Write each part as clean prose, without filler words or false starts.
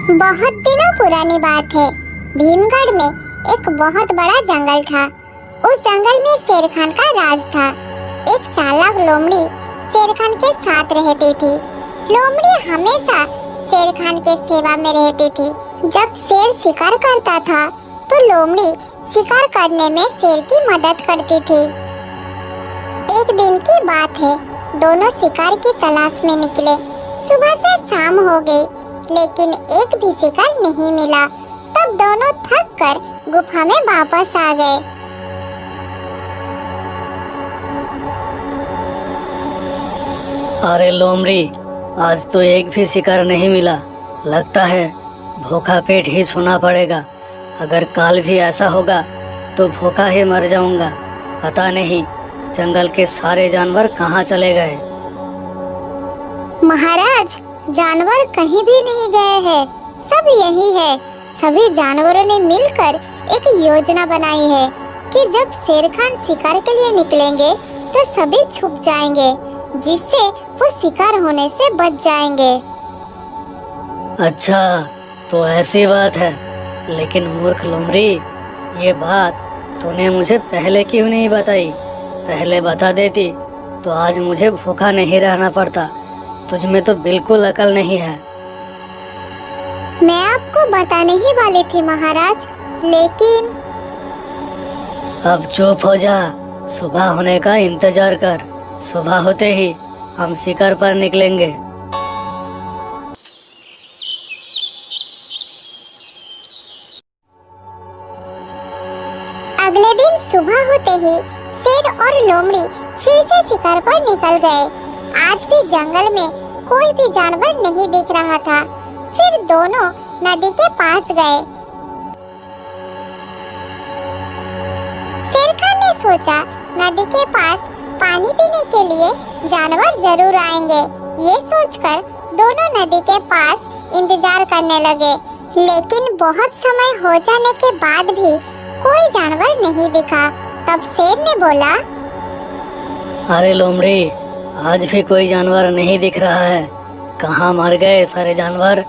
बहुत दिनों पुरानी बात है। भीमगढ़ में एक बहुत बड़ा जंगल था। उस जंगल में शेर खान का राज था। एक चालाक लोमड़ी शेर खान के साथ रहती थी। लोमड़ी हमेशा शेर खान के सेवा में रहती थी। जब शेर शिकार करता था तो लोमड़ी शिकार करने में शेर की मदद करती थी। एक दिन की बात है, दोनों शिकार की तलाश में निकले। सुबह से शाम हो गई, लेकिन एक भी शिकार नहीं मिला। तब दोनों थक कर गुफा में वापस आ गए। अरे लोमड़ी, आज तो एक भी शिकार नहीं मिला। लगता है भूखा पेट ही सोना पड़ेगा। अगर कल भी ऐसा होगा तो भूखा ही मर जाऊंगा। पता नहीं जंगल के सारे जानवर कहाँ चले गए। महाराज, जानवर कहीं भी नहीं गए हैं, सब यही है। सभी जानवरों ने मिलकर एक योजना बनाई है कि जब शेर खान शिकार के लिए निकलेंगे तो सभी छुप जाएंगे, जिससे वो शिकार होने से बच जाएंगे। अच्छा, तो ऐसी बात है। लेकिन मूर्ख लोमड़ी, ये बात तूने मुझे पहले क्यों नहीं बताई? पहले बता देती तो आज मुझे भूखा नहीं रहना पड़ता। तुझ में तो बिल्कुल अकल नहीं है। मैं आपको बताने ही वाली थी महाराज, लेकिन अब चुप हो जा। सुबह होने का इंतजार कर। सुबह होते ही हम शिकार पर निकलेंगे। अगले दिन सुबह होते ही शेर और लोमड़ी फिर से शिकार पर निकल गए। आज भी जंगल में कोई भी जानवर नहीं दिख रहा था। फिर दोनों नदी के पास गए। शेर खान ने सोचा नदी के पास पानी पीने के लिए जानवर जरूर आएंगे। ये सोचकर दोनों नदी के पास इंतजार करने लगे, लेकिन बहुत समय हो जाने के बाद भी कोई जानवर नहीं दिखा। तब शेर ने बोला, अरे लोमड़ी, आज भी कोई जानवर नहीं दिख रहा है। कहाँ मर गए सारे जानवर?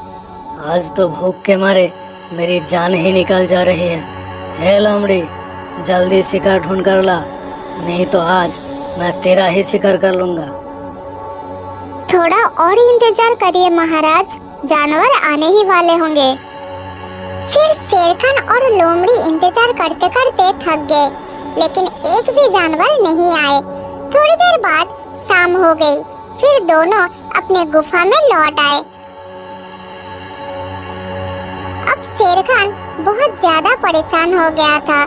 आज तो भूख के मारे मेरी जान ही निकल जा रही है। हे लोमड़ी, जल्दी शिकार ढूंढ कर ला, नहीं तो आज मैं तेरा ही शिकार कर लूंगा। थोड़ा और इंतजार करिए महाराज, जानवर आने ही वाले होंगे। फिर शेर खान और लोमड़ी इंतजार करते करते थक गए, लेकिन एक भी जानवर नहीं आए। थोड़ी देर बाद शाम हो गई। फिर दोनों अपने गुफा में लौट आए। अब शेर खान बहुत ज्यादा परेशान हो गया था।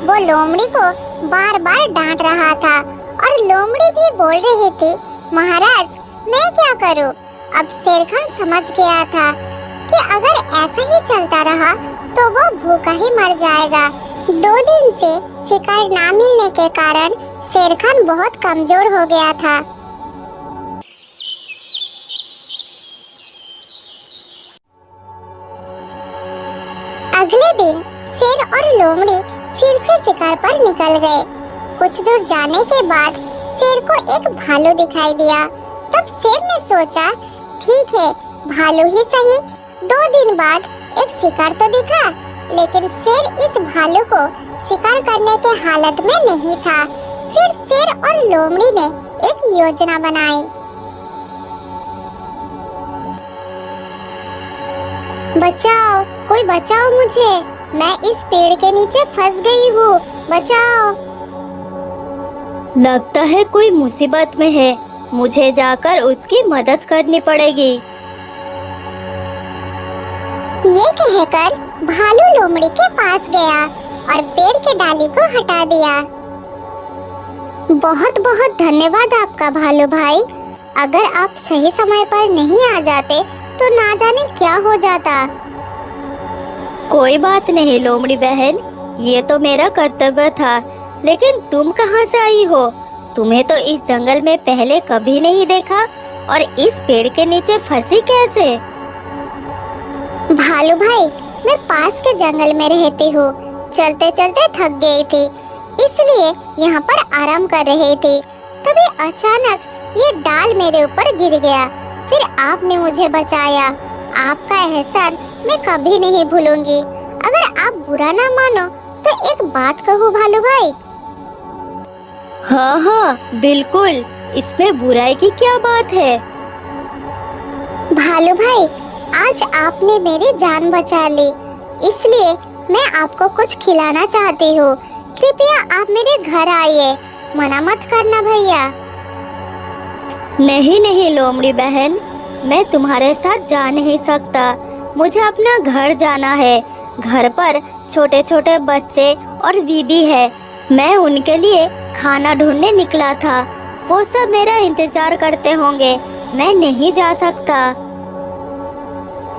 वो लोमड़ी को बार बार डांट रहा था और लोमड़ी भी बोल रही थी, महाराज मैं क्या करूं? अब शेर खान समझ गया था कि अगर ऐसा ही चलता रहा तो वो भूखा ही मर जाएगा। 2 दिन से शिकार ना मिलने के कारण शेर खान बहुत कमजोर हो गया था। अगले दिन शेर और लोमड़ी फिर से शिकार पर निकल गए। कुछ दूर जाने के बाद शेर को एक भालू दिखाई दिया। तब शेर ने सोचा, ठीक है भालू ही सही। 2 दिन बाद एक शिकार तो दिखा, लेकिन शेर इस भालू को शिकार करने के हालत में नहीं था। फिर शेर और लोमड़ी ने एक योजना बनाई। बचाओ, कोई बचाओ मुझे, मैं इस पेड़ के नीचे फंस गई हूँ, बचाओ। लगता है कोई मुसीबत में है, मुझे जाकर उसकी मदद करनी पड़ेगी। ये कहकर भालू लोमड़ी के पास गया और पेड़ के डाली को हटा दिया। बहुत बहुत धन्यवाद आपका भालू भाई। अगर आप सही समय पर नहीं आ जाते तो ना जाने क्या हो जाता। कोई बात नहीं लोमड़ी बहन, ये तो मेरा कर्तव्य था। लेकिन तुम कहाँ से आई हो? तुम्हें तो इस जंगल में पहले कभी नहीं देखा, और इस पेड़ के नीचे फंसी कैसे? भालू भाई, मैं पास के जंगल में रहती हूँ। चलते चलते थक गई थी, इसलिए यहाँ पर आराम कर रही थी। तभी अचानक ये डाल मेरे ऊपर गिर गया। फिर आपने मुझे बचाया। आपका एहसान मैं कभी नहीं भूलूंगी। अगर आप बुरा ना मानो तो एक बात कहूँ भालू भाई। हाँ हाँ बिल्कुल, इसमें बुराई की क्या बात है। भालू भाई, आज आपने मेरी जान बचा ली, इसलिए मैं आपको कुछ खिलाना चाहती हूँ। कृपया आप मेरे घर आइए, मना मत करना भैया। नहीं नहीं लोमड़ी बहन, मैं तुम्हारे साथ जा नहीं सकता। मुझे अपना घर जाना है। घर पर छोटे छोटे बच्चे और बीबी है। मैं उनके लिए खाना ढूंढने निकला था। वो सब मेरा इंतजार करते होंगे। मैं नहीं जा सकता।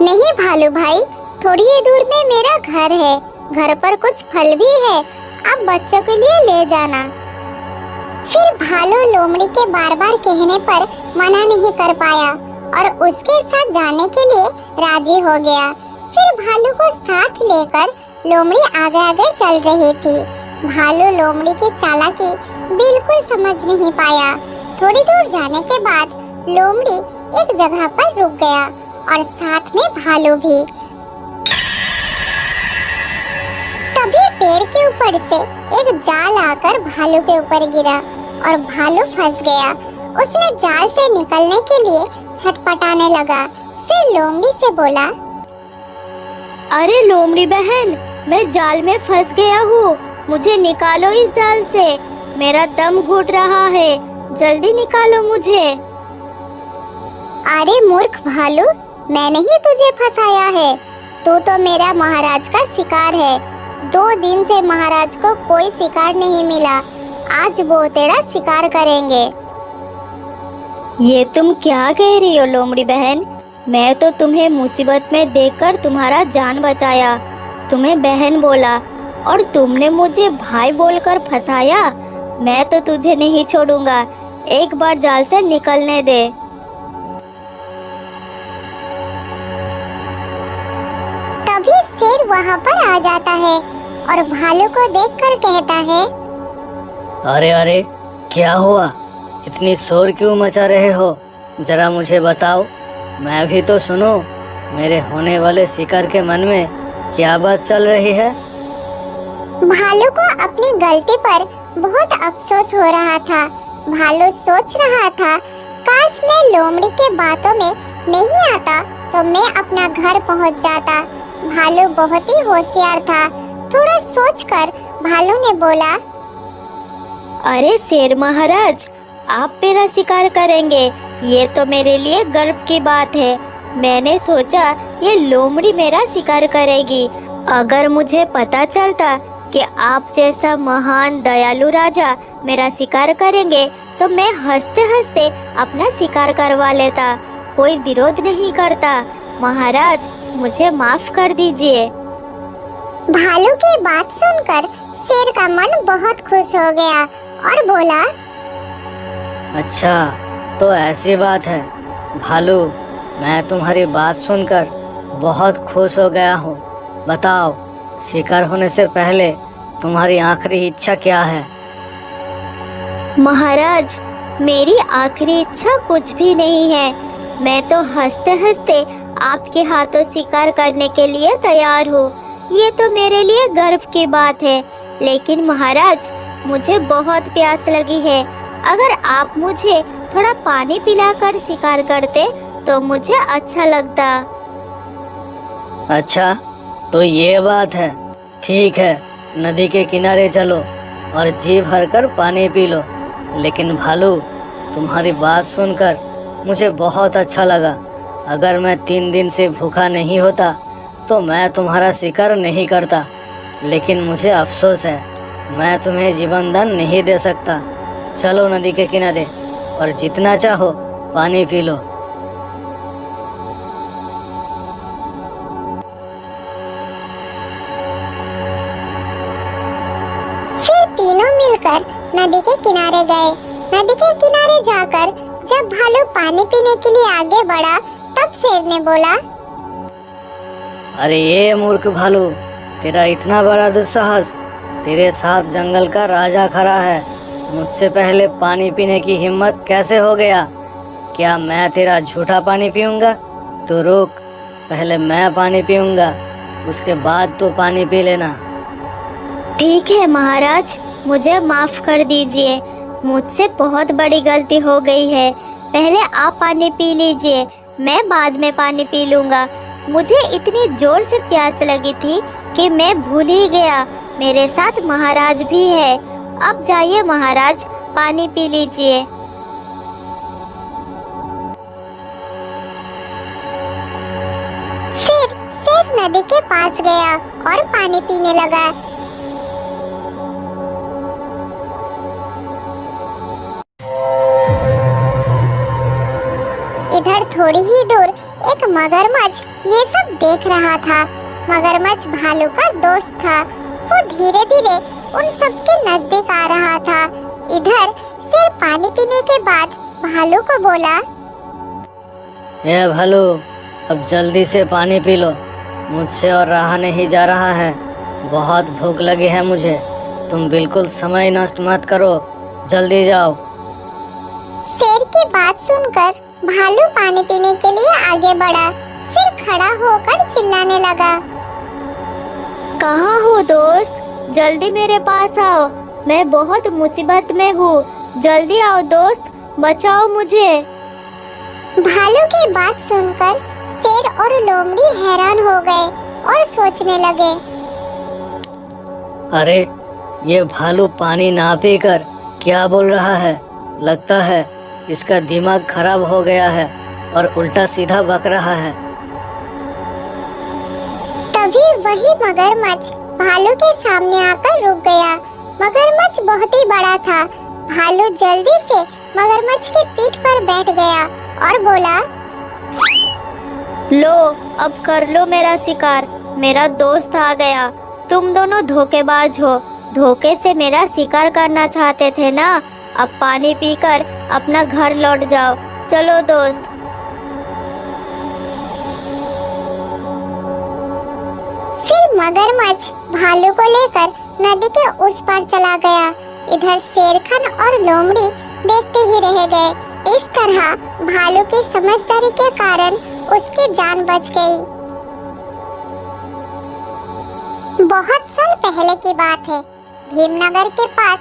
नहीं भालू भाई, थोड़ी ही दूर में मेरा घर है। घर पर कुछ फल भी है, आप बच्चों के लिए ले जाना। फिर भालू लोमड़ी के बार बार कहने पर मना नहीं कर पाया और उसके साथ जाने के लिए राजी हो गया। फिर भालू को साथ लेकर लोमड़ी आगे आगे चल रही थी। भालू लोमड़ी की चालाकी बिल्कुल समझ नहीं पाया। थोड़ी दूर जाने के बाद लोमड़ी एक जगह पर रुक गया और साथ में भालू भी। तभी पेड़ के ऊपर से एक जाल आकर भालू के ऊपर गिरा और भालू फंस गया। उसने जाल से निकलने के लिए छटपटाने लगा। फिर लोमड़ी से बोला, अरे लोमड़ी बहन, मैं जाल में फंस गया हूँ। मुझे निकालो इस जाल से। मेरा दम घुट रहा है। जल्दी निकालो मुझे। अरे मूर्ख भालू, मैंने ही तुझे फंसाया है। तू तो मेरा महाराज का शिकार है। 2 दिन से महाराज को कोई शिकार नहीं मिला। आज वो तेरा शिकार करेंगे। ये तुम क्या कह रही हो लोमड़ी बहन? मैं तो तुम्हें मुसीबत में देखकर तुम्हारा जान बचाया, तुम्हें बहन बोला और तुमने मुझे भाई बोलकर फंसाया। मैं तो तुझे नहीं छोड़ूंगा। एक बार जाल से निकलने दे। तभी शेर वहाँ पर आ जाता है और भालू को देखकर कहता है, अरे अरे, क्या हुआ? इतनी शोर क्यों मचा रहे हो? जरा मुझे बताओ, मैं भी तो सुनूं। मेरे होने वाले शिकार के मन में क्या बात चल रही है? भालू को अपनी गलती पर बहुत अफसोस हो रहा था। भालू सोच रहा था, काश मैं लोमड़ी के बातों में नहीं आता तो मैं अपना घर पहुंच जाता। भालू बहुत ही होशियार था। थोड़ा सोचकर भालू ने बोला, अरे शेर महाराज, आप मेरा शिकार करेंगे, ये तो मेरे लिए गर्व की बात है। मैंने सोचा ये लोमड़ी मेरा शिकार करेगी। अगर मुझे पता चलता कि आप जैसा महान दयालु राजा मेरा शिकार करेंगे तो मैं हंसते हंसते अपना शिकार करवा लेता। कोई विरोध नहीं करता। महाराज, मुझे माफ कर दीजिए। भालू की बात सुनकर शेर का मन बहुत खुश हो गया और बोला, अच्छा, तो ऐसी बात है। भालू, मैं तुम्हारी बात सुनकर बहुत खुश हो गया हूँ। बताओ, शिकार होने से पहले तुम्हारी आखिरी इच्छा क्या है? महाराज, मेरी आखिरी इच्छा कुछ भी नहीं है। मैं तो हंसते हंसते आपके हाथों शिकार करने के लिए तैयार हूँ। ये तो मेरे लिए गर्व की बात है। लेकिन महाराज, मुझे बहुत प्यास लगी है। अगर आप मुझे थोड़ा पानी पिलाकर शिकार करते तो मुझे अच्छा लगता। अच्छा, तो ये बात है। ठीक है, नदी के किनारे चलो और जी भरकर पानी पी लो। लेकिन भालू, तुम्हारी बात सुनकर मुझे बहुत अच्छा लगा। अगर मैं 3 दिन से भूखा नहीं होता तो मैं तुम्हारा शिकार नहीं करता। लेकिन मुझे अफसोस है, मैं तुम्हें जीवन दान नहीं दे सकता। चलो नदी के किनारे और जितना चाहो पानी पी लो। फिर तीनों मिलकर नदी के किनारे गए। नदी के किनारे जाकर जब भालू पानी पीने के लिए आगे बढ़ा तब शेर ने बोला, अरे ये मूर्ख भालू, तेरा इतना बड़ा दुस्साहस! तेरे साथ जंगल का राजा खड़ा है। मुझसे पहले पानी पीने की हिम्मत कैसे हो गया? क्या मैं तेरा झूठा पानी पीऊंगा? तो रुक, पहले मैं पानी पीऊंगा, उसके बाद तो पानी पी लेना। ठीक है महाराज, मुझे माफ कर दीजिए। मुझसे बहुत बड़ी गलती हो गई है। पहले आप पानी पी लीजिए, मैं बाद में पानी पी लूंगा। मुझे इतनी जोर से प्यास लगी थी कि मैं भूल ही गया मेरे साथ महाराज भी है। अब जाइए महाराज, पानी पी लीजिए। फिर शेर नदी के पास गया और पानी पीने लगा। इधर थोड़ी ही दूर एक मगरमच्छ ये सब देख रहा था। मगरमच्छ भालू का दोस्त था। वो धीरे धीरे उन सब के नजदीक आ रहा था। इधर शेर पानी पीने के बाद भालू को बोला, ए भालू, अब जल्दी से पानी पी लो, मुझसे और रहा नहीं जा रहा है। बहुत भूख लगी है मुझे। तुम बिल्कुल समय नष्ट मत करो, जल्दी जाओ। शेर की बात सुनकर भालू पानी पीने के लिए आगे बढ़ा। फिर खड़ा होकर चिल्लाने लगा, कहाँ हो दोस्त? जल्दी मेरे पास आओ, मैं बहुत मुसीबत में हूँ। जल्दी आओ दोस्त, बचाओ मुझे। भालू की बात सुनकर शेर और लोमड़ी हैरान हो गए और सोचने लगे, अरे, ये भालू पानी ना पीकर क्या बोल रहा है? लगता है इसका दिमाग खराब हो गया है और उल्टा सीधा बक रहा है। तभी वही मगरमच्छ भालू के सामने आकर रुक गया। मगरमच्छ बहुत ही बड़ा था। भालू जल्दी से मगरमच्छ की पीठ पर बैठ गया और बोला, लो, अब कर लो मेरा शिकार। मेरा दोस्त आ गया। तुम दोनों धोखेबाज हो। धोखे से मेरा शिकार करना चाहते थे ना? अब पानी पीकर अपना घर लौट जाओ। चलो दोस्त। फिर मगरमच्छ भालू को लेकर नदी के उस पार चला गया। इधर शेर खान और लोमड़ी देखते ही रह गए। इस तरह भालू की समझदारी के कारण उसकी जान बच गई। बहुत साल पहले की बात है। भीमनगर के पास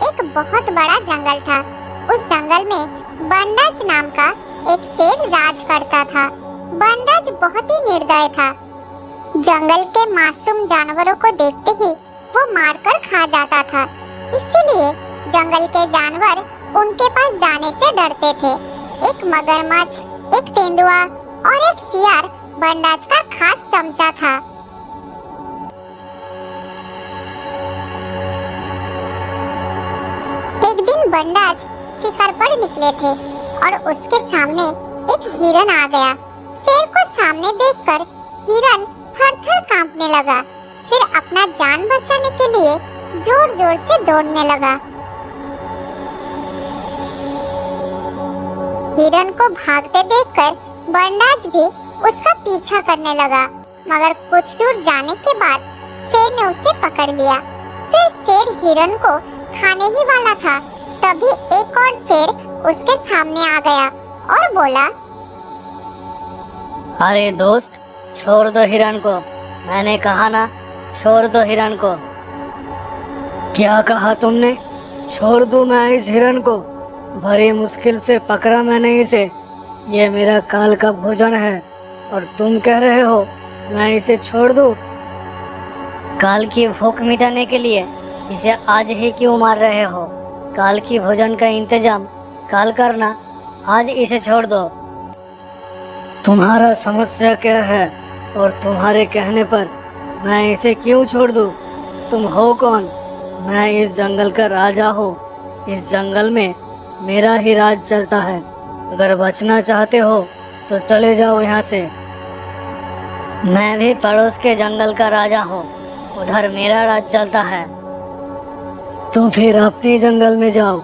एक बहुत बड़ा जंगल था। उस जंगल में बंडाज नाम का एक शेर राज करता था। बंडाज बहुत ही निर्दय था। जंगल के मासूम जानवरों को देखते ही वो मारकर खा जाता था। इसीलिए जंगल के जानवर उनके पास जाने से डरते थे। एक मगरमच्छ, एक तेंदुआ और एक सियार बंडाज का खास चमचा था। एक दिन बंडाज शिकार पर निकले थे और उसके सामने एक हिरन आ गया। शेर को सामने देखकर हिरन थर-थर कांपने लगा। फिर अपना जान बचाने के लिए जोर-जोर से दौड़ने लगा। हिरन को भागते देखकर बंडाज भी उसका पीछा करने लगा। मगर कुछ दूर जाने के बाद शेर ने उसे पकड़ लिया। फिर शेर हिरन को खाने ही वाला था। तभी एक और शेर उसके सामने आ गया और बोला, अरे दोस्त, छोड़ दो हिरन को। मैंने कहा ना, छोड़ दो हिरन को। क्या कहा तुमने? छोड़ दूं मैं इस हिरन को? बड़ी मुश्किल से पकड़ा मैंने इसे। ये मेरा काल का भोजन है और तुम कह रहे हो मैं इसे छोड़ दूं? काल की भूख मिटाने के लिए इसे आज ही क्यों मार रहे हो? काल की भोजन का इंतजाम काल करना, आज इसे छोड़ दो। तुम्हारा समस्या क्या है और तुम्हारे कहने पर मैं इसे क्यों छोड़ दूं? तुम हो कौन? मैं इस जंगल का राजा हूँ। इस जंगल में मेरा ही राज चलता है। अगर बचना चाहते हो तो चले जाओ यहाँ से। मैं भी पड़ोस के जंगल का राजा हूँ, उधर मेरा राज चलता है। तो फिर अपने जंगल में जाओ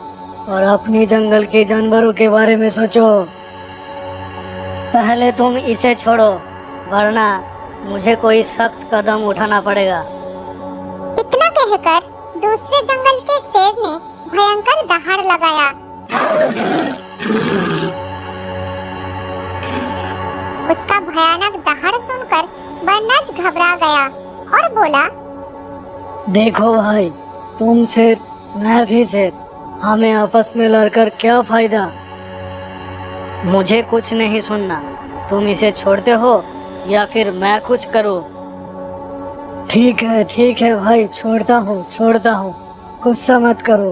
और अपनी जंगल के जानवरों के बारे में सोचो। पहले तुम इसे छोड़ो, वरना मुझे कोई सख्त कदम उठाना पड़ेगा। इतना कहकर दूसरे जंगल के शेर ने भयंकर दहाड़ लगाया। उसका भयानक दहाड़ सुनकर बरनाज घबरा गया और बोला, देखो भाई, तुम शेर, मैं भी शेर, हमें आपस में लड़कर क्या फायदा। मुझे कुछ नहीं सुनना, तुम इसे छोड़ते हो या फिर मैं कुछ करूं? ठीक है भाई, छोड़ता हूँ, गुस्सा मत करो।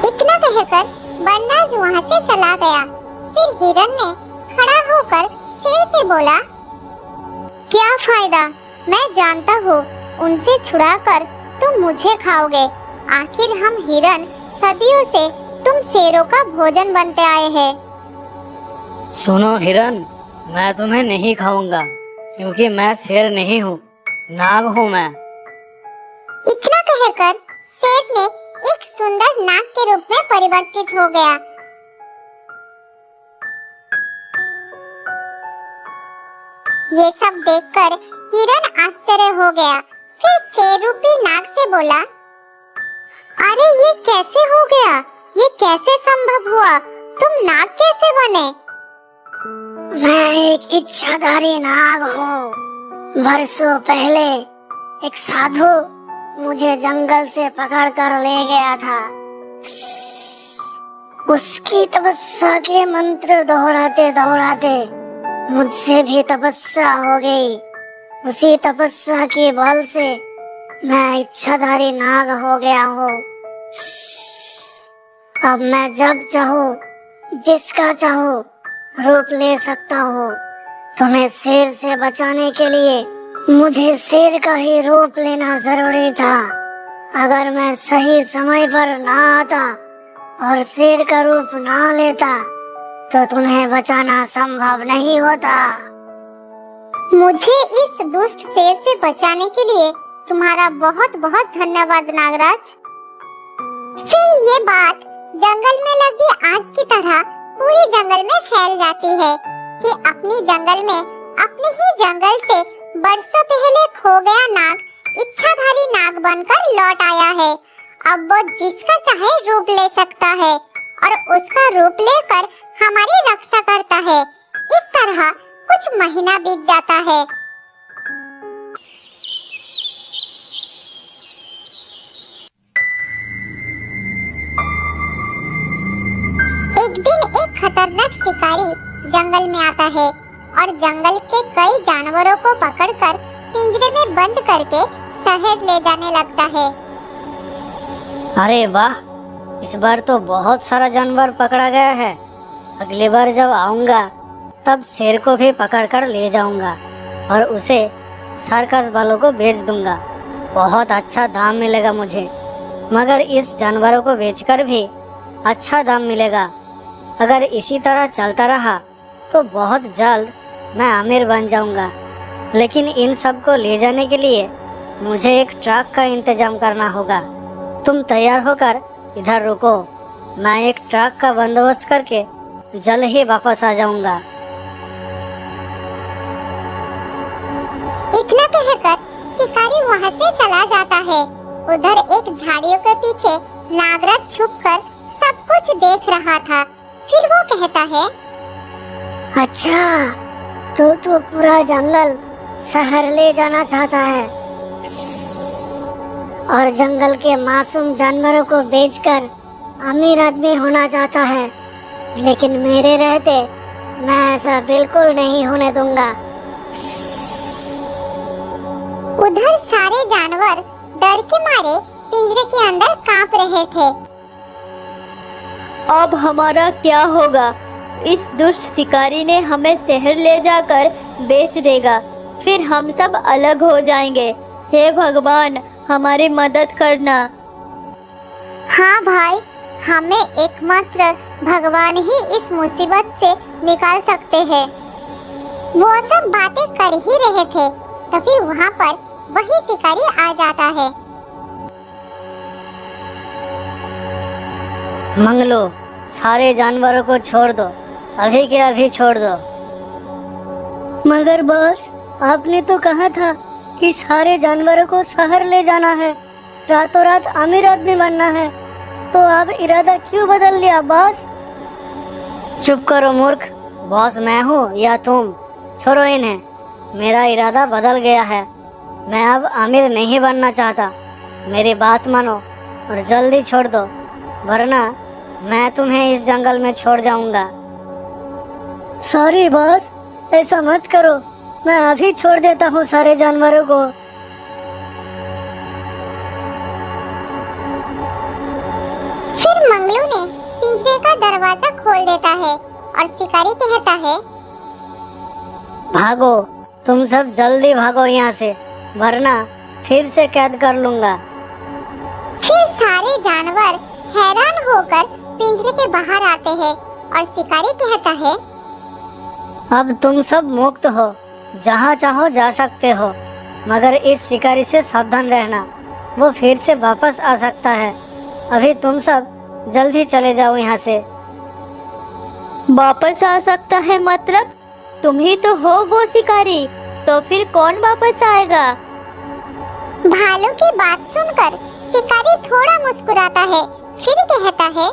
इतना कहकर बरनाज वहाँ से चला गया। फिर हिरन ने खड़ा होकर शेर से बोला, क्या फायदा, मैं जानता हूँ उनसे छुड़ाकर तुम मुझे खाओगे। आखिर हम हिरन सदियों से तुम शेरों का भोजन बनते आए हैं। सुनो हिरन, मैं तुम्हें नहीं खाऊंगा, क्योंकि मैं शेर नहीं हूँ, नाग हूँ मैं। इतना कहकर शेर ने एक सुंदर नाग के रूप में परिवर्तित हो गया। ये सब देखकर हिरन आश्चर्य हो गया। फिर शेर रूपी नाग से बोला, अरे ये कैसे हो गया, ये कैसे संभव हुआ, तुम नाग कैसे बने? मैं एक इच्छाधारी नाग हूँ। बरसों पहले एक साधु मुझे जंगल से पकड़कर ले गया था। उसकी तपस्या के मंत्र दोहराते दोहराते मुझसे भी तपस्या हो गई। उसी तपस्या के बल से मैं इच्छाधारी नाग हो गया हूँ। अब मैं जब चाहूँ, जिसका चाहूँ रूप ले सकता हूँ। तुम्हें शेर से बचाने के लिए मुझे शेर का ही रूप लेना जरूरी था। अगर मैं सही समय पर ना आता और शेर का रूप ना लेता तो तुम्हें बचाना संभव नहीं होता। मुझे इस दुष्ट शेर से बचाने के लिए तुम्हारा बहुत बहुत धन्यवाद नागराज। फिर ये बात जंगल में लगी आग की तरह पूरी जंगल में फैल जाती है कि अपनी जंगल में, अपनी ही जंगल से बरसों पहले खो गया नाग इच्छाधारी नाग बनकर लौट आया है। अब वो जिसका चाहे रूप ले सकता है और उसका रूप लेकर हमारी रक्षा करता है। इस तरह कुछ महीना बीत जाता है। एक दिन एक खतरनाक शिकारी जंगल में आता है और जंगल के कई जानवरों को पकड़कर पिंजरे में बंद करके शहर ले जाने लगता है। अरे वाह, इस बार तो बहुत सारा जानवर पकड़ा गया है। अगली बार जब आऊंगा तब शेर को भी पकड़कर ले जाऊंगा और उसे सर्कस वालों को बेच दूंगा। बहुत अच्छा दाम मिलेगा मुझे, मगर इस जानवरों को बेचकर भी अच्छा दाम मिलेगा। अगर इसी तरह चलता रहा तो बहुत जल्द मैं अमीर बन जाऊंगा। लेकिन इन सब को ले जाने के लिए मुझे एक ट्रक का इंतजाम करना होगा। तुम तैयार होकर इधर रुको, मैं एक ट्रक का बंदोबस्त करके जल्द ही वापस आ जाऊंगा। इतना कहकर शिकारी वहाँ से चला जाता है। उधर एक झाड़ियों के पीछे नागराज छुपकर सब कुछ देख रहा था। फिर वो कहता है, अच्छा, तो पूरा जंगल शहर ले जाना चाहता है और जंगल के मासूम जानवरों को बेचकर अमीर आदमी होना चाहता है। लेकिन मेरे रहते मैं ऐसा बिल्कुल नहीं होने दूंगा। उधर सारे जानवर डर के मारे पिंजरे के अंदर कांप रहे थे। अब हमारा क्या होगा? इस दुष्ट शिकारी ने हमें शहर ले जाकर बेच देगा, फिर हम सब अलग हो जाएंगे। हे भगवान, हमारी मदद करना। हाँ भाई, हमें एकमात्र भगवान ही इस मुसीबत से निकाल सकते हैं। वो सब बातें कर ही रहे थे, तभी वहाँ पर वही शिकारी आ जाता है। मंगलो, सारे जानवरों को छोड़ दो, अभी के अभी छोड़ दो। मगर बॉस, आपने तो कहा था कि सारे जानवरों को शहर ले जाना है, रातों रात अमीर आदमी बनना है। तो अब इरादा क्यों बदल लिया बॉस? चुप करो मूर्ख। बॉस मैं हूँ या तुम? छोड़ो इन्हें। मेरा इरादा बदल गया है। मैं अब आमिर नहीं बनना चाहता। मेरी बात मानो और जल्दी छोड़ दो, वरना मैं तुम्हें इस जंगल में छोड़ जाऊंगा। सॉरी बॉस, ऐसा मत करो। मैं अभी छोड़ देता हूँ सारे जानवरों को। फिर मंगलू ने पिंजरे का दरवाजा खोल देता है और शिकारी कहता है, भागो, तुम सब जल्दी भागो यहाँ से, वरना फिर से कैद कर लूंगा। फिर सारे जानवर हैरान होकर पिंजरे के बाहर आते हैं और शिकारी कहता है, अब तुम सब मुक्त हो, जहाँ चाहो जा सकते हो, मगर इस शिकारी से सावधान रहना, वो फिर से वापस आ सकता है। अभी तुम सब जल्दी चले जाओ यहाँ से। वापस आ सकता है मतलब? तुम ही तो हो वो शिकारी, तो फिर कौन वापस आएगा? भालू की बात सुनकर शिकारी थोड़ा मुस्कुराता है, फिर कहता है,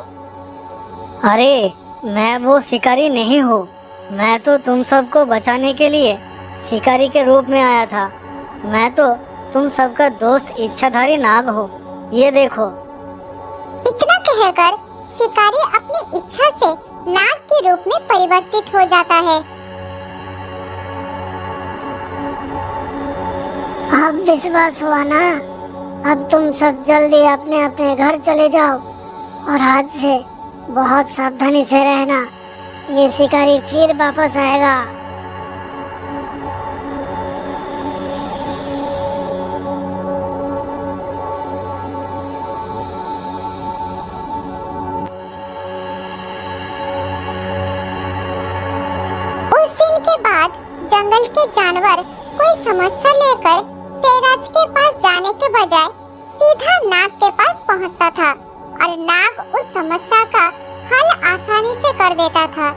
अरे मैं वो शिकारी नहीं हूँ। मैं तो तुम सबको बचाने के लिए शिकारी के रूप में आया था। मैं तो तुम सबका दोस्त इच्छाधारी नाग हूँ। ये देखो। इतना कहकर शिकारी अपनी इच्छा से नाग के रूप में परिवर्तित हो जाता है। अब विश्वास हुआ ना? अब तुम सब जल्दी अपने अपने घर चले जाओ और आज से बहुत सावधानी से रहना। ये शिकारी फिर वापस आएगा। उस दिन के बाद जंगल के जानवर कोई समस्या लेकर शेराज के पास जाने के बजाय सीधा नाग के पास पहुंचता था और नाग उस समस्या का हल आसानी से कर देता था।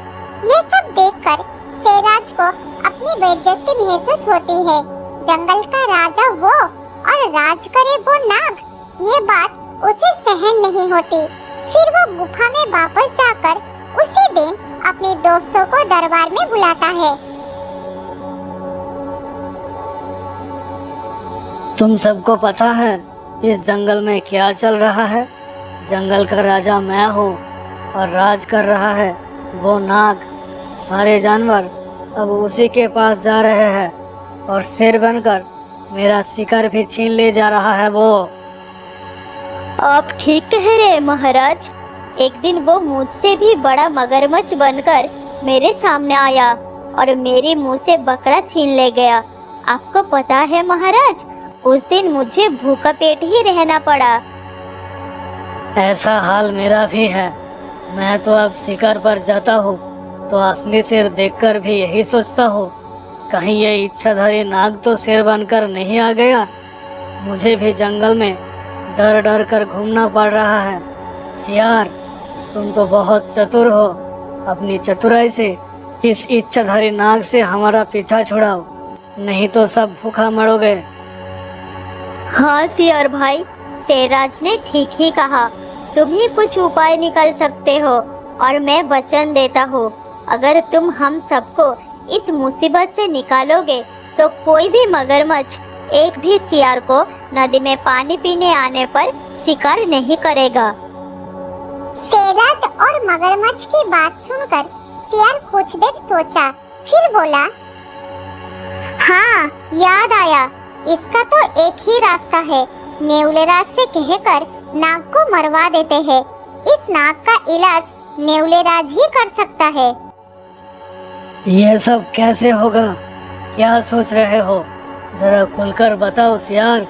ये सब देखकर शेराज को अपनी बेइज्जती महसूस होती है। जंगल का राजा वो और राज करे वो नाग, ये बात उसे सहन नहीं होती। फिर वो गुफा में वापस जाकर उसी दिन अपने दोस्तों को दरबार में बुलाता है। तुम सबको पता है इस जंगल में क्या चल रहा है? जंगल का राजा मैं हूँ और राज कर रहा है वो नाग। सारे जानवर अब उसी के पास जा रहे हैं और शेर बनकर मेरा शिकार भी छीन ले जा रहा है वो। आप ठीक कह रहे हैं महाराज। एक दिन वो मुझसे भी बड़ा मगरमच्छ बनकर मेरे सामने आया और मेरे मुंह से बकरा छीन ले गया। आपको पता है महाराज, उस दिन मुझे भूखा पेट ही रहना पड़ा। ऐसा हाल मेरा भी है। मैं तो अब शिकार पर जाता हूँ तो असली शेर देखकर भी यही सोचता हूँ, कहीं ये इच्छाधारी नाग तो शेर बनकर नहीं आ गया। मुझे भी जंगल में डर डर कर घूमना पड़ रहा है। सियार, तुम तो बहुत चतुर हो। अपनी चतुराई से इस इच्छाधारी नाग से हमारा पीछा छुड़ाओ, नहीं तो सब भूखा मरोगे। हाँ सियार भाई, शेरराज ने ठीक ही कहा। तुम ही कुछ उपाय निकाल सकते हो और मैं वचन देता हूँ, अगर तुम हम सबको इस मुसीबत से निकालोगे तो कोई भी मगरमच्छ एक भी सियार को नदी में पानी पीने आने पर शिकार नहीं करेगा। शेरराज और मगरमच्छ की बात सुनकर सियार कुछ देर सोचा, फिर बोला, हाँ याद आया, इसका तो एक ही रास्ता है। नेवलेराज से कहकर नाग को मरवा देते हैं। इस नाग का इलाज नेवलेराज ही कर सकता है। ये सब कैसे होगा? क्या सोच रहे हो? जरा खुलकर बताओ सियार।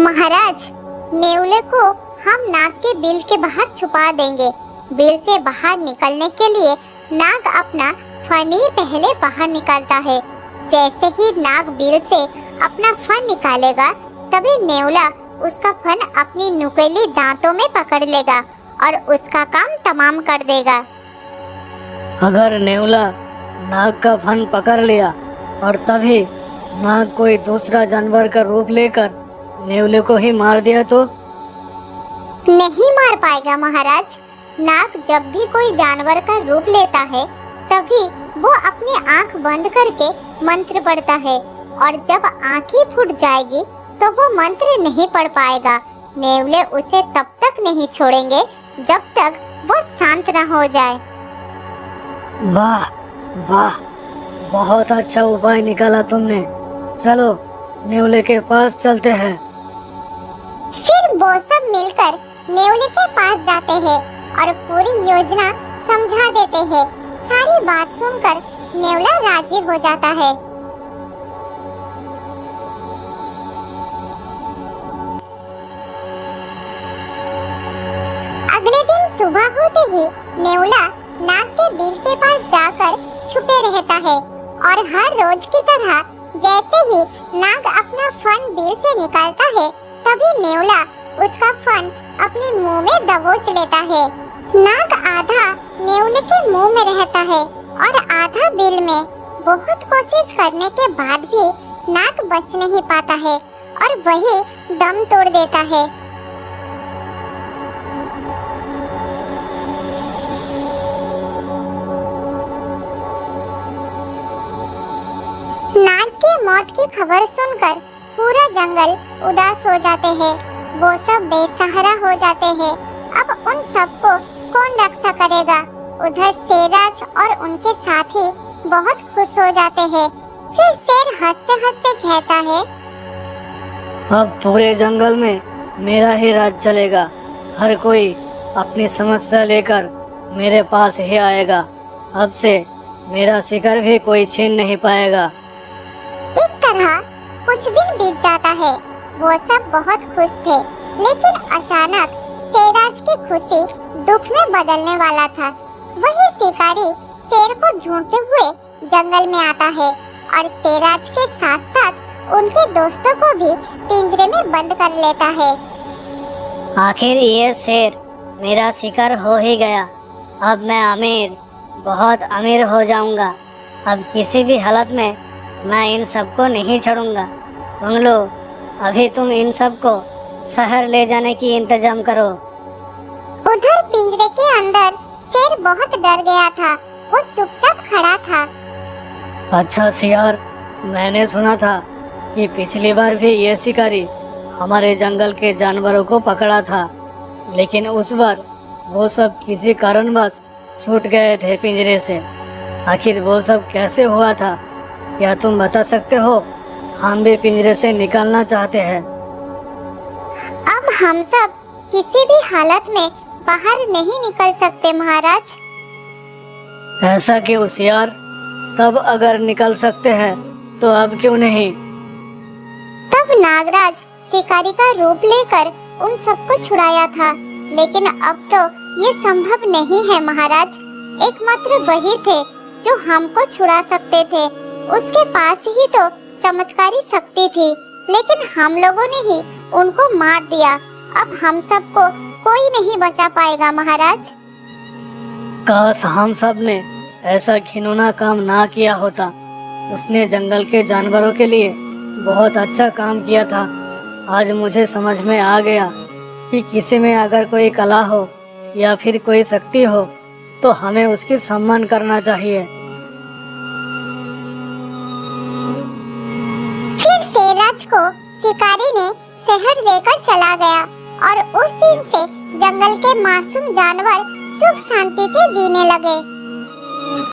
महाराज, नेवले को हम नाग के बिल के बाहर छुपा देंगे। बिल से बाहर निकलने के लिए नाग अपना फन ही पहले बाहर निकालता है। जैसे ही नाग बिल से अपना फन निकालेगा, तभी नेवला उसका फन अपनी नुकीली दांतों में पकड़ लेगा और उसका काम तमाम कर देगा। अगर नेवला नाग का फन पकड़ लिया और तभी नाग कोई दूसरा जानवर का रूप लेकर नेवले को ही मार दिया तो? नहीं मार पाएगा महाराज। नाग जब भी कोई जानवर का रूप लेता है तभी वो अपनी आंख बंद करके मंत्र पढ़ता है, और जब आंख ही फूट जाएगी तो वो मंत्र नहीं पढ़ पाएगा। नेवले उसे तब तक नहीं छोड़ेंगे जब तक वो शांत न हो जाए। वाह वाह, बहुत अच्छा उपाय निकाला तुमने। चलो नेवले के पास चलते हैं। फिर वो सब मिलकर नेवले के पास जाते हैं और पूरी योजना समझा देते हैं। सारी बात सुनकर नेवला राजी हो जाता है। अगले दिन सुबह होते ही नेवला नाग के बिल के पास जाकर छुपे रहता है, और हर रोज की तरह जैसे ही नाग अपना फन बिल से निकालता है तभी नेवला उसका फन अपने मुंह में दबोच लेता है। नाग आधा नेवले के मुंह में रहता है और आधा बिल में। बहुत कोशिश करने के बाद भी नाग बच नहीं पाता है और वही दम तोड़ देता है। नाग की मौत की खबर सुनकर पूरा जंगल उदास हो जाते हैं। वो सब बेसहारा हो जाते हैं। अब उन सबको कौन रक्षा करेगा? उधर शेरराज और उनके साथी बहुत खुश हो जाते हैं। फिर शेर हंसते हंसते कहता है, अब पूरे जंगल में मेरा ही राज चलेगा। हर कोई अपनी समस्या लेकर मेरे पास ही आएगा। अब से मेरा शिकार भी कोई छीन नहीं पाएगा। इस तरह कुछ दिन बीत जाता है। वो सब बहुत खुश थे, लेकिन अचानक शेरराज की खुशी दुख में बदलने वाला था। वही शिकारी शेर को ढूंढते हुए जंगल में आता है और शेरराज के साथ साथ उनके दोस्तों को भी पिंजरे में बंद कर लेता है। आखिर ये शेर मेरा शिकार हो ही गया। अब मैं अमीर, बहुत अमीर हो जाऊंगा। अब किसी भी हालत में मैं इन सबको नहीं छोड़ूंगा। तुम लोग अभी तुम इन सबको शहर ले जाने की इंतजाम करो। उधर पिंजरे के अंदर शेर बहुत डर गया था। वो चुपचाप खड़ा था। अच्छा सियार, मैंने सुना था कि पिछली बार भी ये शिकारी हमारे जंगल के जानवरों को पकड़ा था, लेकिन उस बार वो सब किसी कारणवश छूट गए थे पिंजरे से। आखिर वो सब कैसे हुआ था? क्या तुम बता सकते हो? हम भी पिंजरे से निकलना चाहते हैं। अब हम सब किसी भी हालत में बाहर नहीं निकल सकते महाराज। ऐसा क्यों सियार? तब अगर निकल सकते हैं तो अब क्यों नहीं? तब नागराज शिकारी का रूप लेकर उन सबको छुड़ाया था, लेकिन अब तो ये संभव नहीं है महाराज। एकमात्र वही थे जो हमको छुड़ा सकते थे। उसके पास ही तो चमत्कारी शक्ति थी, लेकिन हम लोगों ने ही उनको मार दिया। अब हम सबको कोई नहीं बचा पाएगा महाराज। काश हम सब ने ऐसा घिनौना काम ना किया होता। उसने जंगल के जानवरों के लिए बहुत अच्छा काम किया था। आज मुझे समझ में आ गया कि किसी में अगर कोई कला हो या फिर कोई शक्ति हो तो हमें उसकी सम्मान करना चाहिए। फिर शेरराज को शिकारी ने शहर लेकर चला गया और उस दिन से जंगल के मासूम जानवर सुख शांति से जीने लगे।